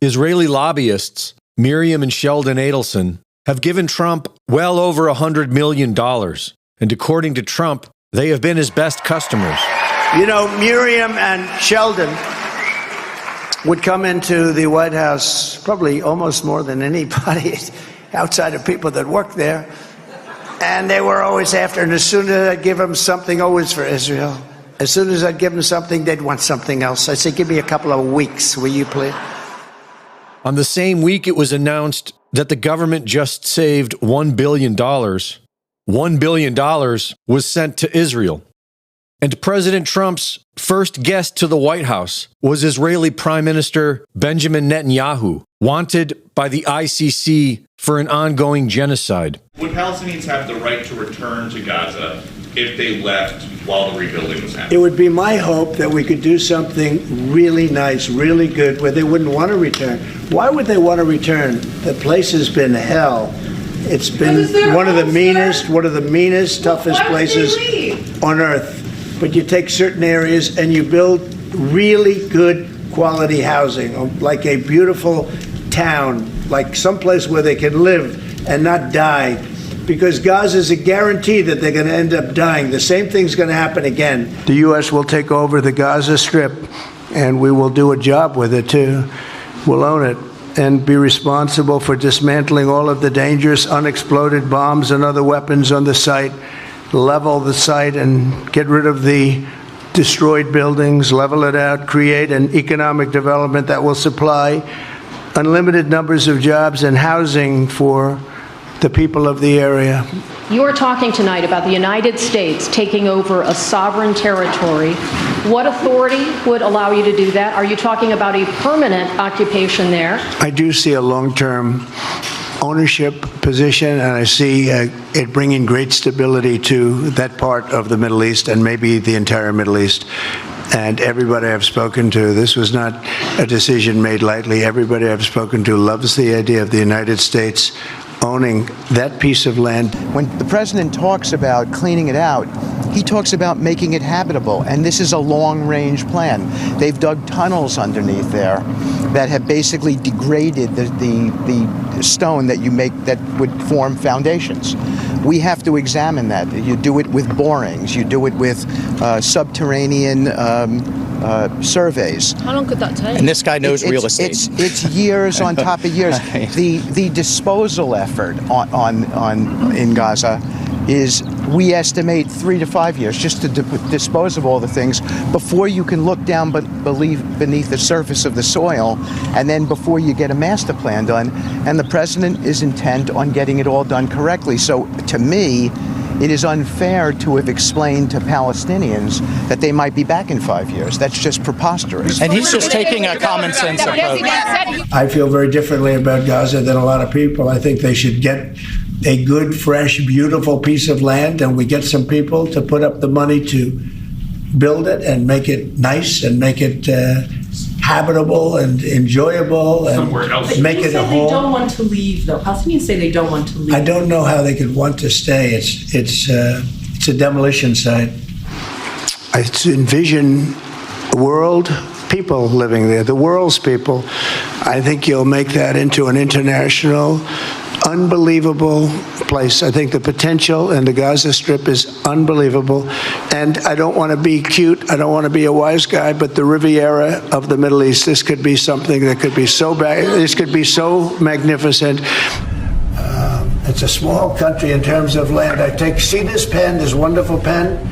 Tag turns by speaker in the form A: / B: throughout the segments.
A: Israeli lobbyists, Miriam and Sheldon Adelson, have given Trump well over $100 million. And according to Trump, they have been his best customers.
B: You know, Miriam and Sheldon would come into the White House probably almost more than anybody outside of people that work there. And they were always after, and as soon as I'd give them something, always for Israel. As soon as I'd give them something, they'd want something else. I'd say, give me a couple of weeks, will you please?
A: On the same week, it was announced that the government just saved $1 billion. $1 billion was sent to Israel. And President Trump's first guest to the White House was Israeli Prime Minister Benjamin Netanyahu, wanted by the ICC for an ongoing genocide.
C: Would Palestinians have the right to return to Gaza if they left while the rebuilding was happening?
B: It would be my hope that we could do something really nice, really good, where they wouldn't want to return. Why would they want to return? The place has been hell. It's been one of the meanest, toughest places on earth. But you take certain areas and you build really good quality housing, like a beautiful town, like someplace where they can live and not die. Because Gaza is a guarantee that they're going to end up dying. The same thing's going to happen again. The U.S. will take over the Gaza Strip, and we will do a job with it, too. We'll own it and be responsible for dismantling all of the dangerous unexploded bombs and other weapons on the site, level the site and get rid of the destroyed buildings, level it out, create an economic development that will supply unlimited numbers of jobs and housing for the people of the area.
D: You are talking tonight about the United States taking over a sovereign territory. What authority would allow you to do that? Are you talking about a permanent occupation there?
B: I do see a long-term ownership position, and I see it bringing great stability to that part of the Middle East and maybe the entire Middle East. And everybody I've spoken to, this was not a decision made lightly. Everybody I've spoken to loves the idea of the United States owning that piece of land.
E: When the president talks about cleaning it out, he talks about making it habitable, and this is a long-range plan. They've dug tunnels underneath there that have basically degraded the stone that you make that would form foundations. We have to examine that. You do it with borings. You do it with subterranean surveys.
F: How long could that take?
G: And this guy knows real estate.
E: It's years on top of years. The disposal effort in Gaza is, we estimate, 3 to 5 years just to dispose of all the things before you can look down beneath the surface of the soil, and then before you get a master plan done. And the president is intent on getting it all done correctly. So to me, it is unfair to have explained to Palestinians that they might be back in 5 years. That's just preposterous.
G: And he's just taking a common sense approach.
B: I feel very differently about Gaza than a lot of people. I think they should get a good, fresh, beautiful piece of land, and we get some people to put up the money to build it and make it nice and make it habitable and enjoyable and make it a home.
F: They don't want to leave, though. Palestinians say they don't want to leave.
B: I don't know how they could want to stay. It's a demolition site. I envision world people living there, the world's people. I think you'll make that into an international, unbelievable place. I think the potential in the Gaza Strip is unbelievable. And I don't want to be cute. I don't want to be a wise guy, but the Riviera of the Middle East, this could be something that could be so bad. This could be so magnificent. It's a small country in terms of land. See this pen, this wonderful pen?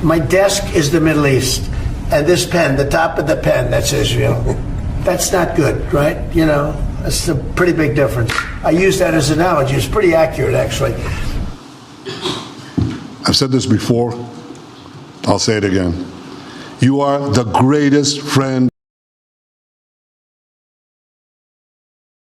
B: My desk is the Middle East. And this pen, the top of the pen, that's Israel. That's not good, right? You know, that's a pretty big difference. I use that as an analogy. It's pretty accurate, actually.
H: I've said this before. I'll say it again. You are the greatest friend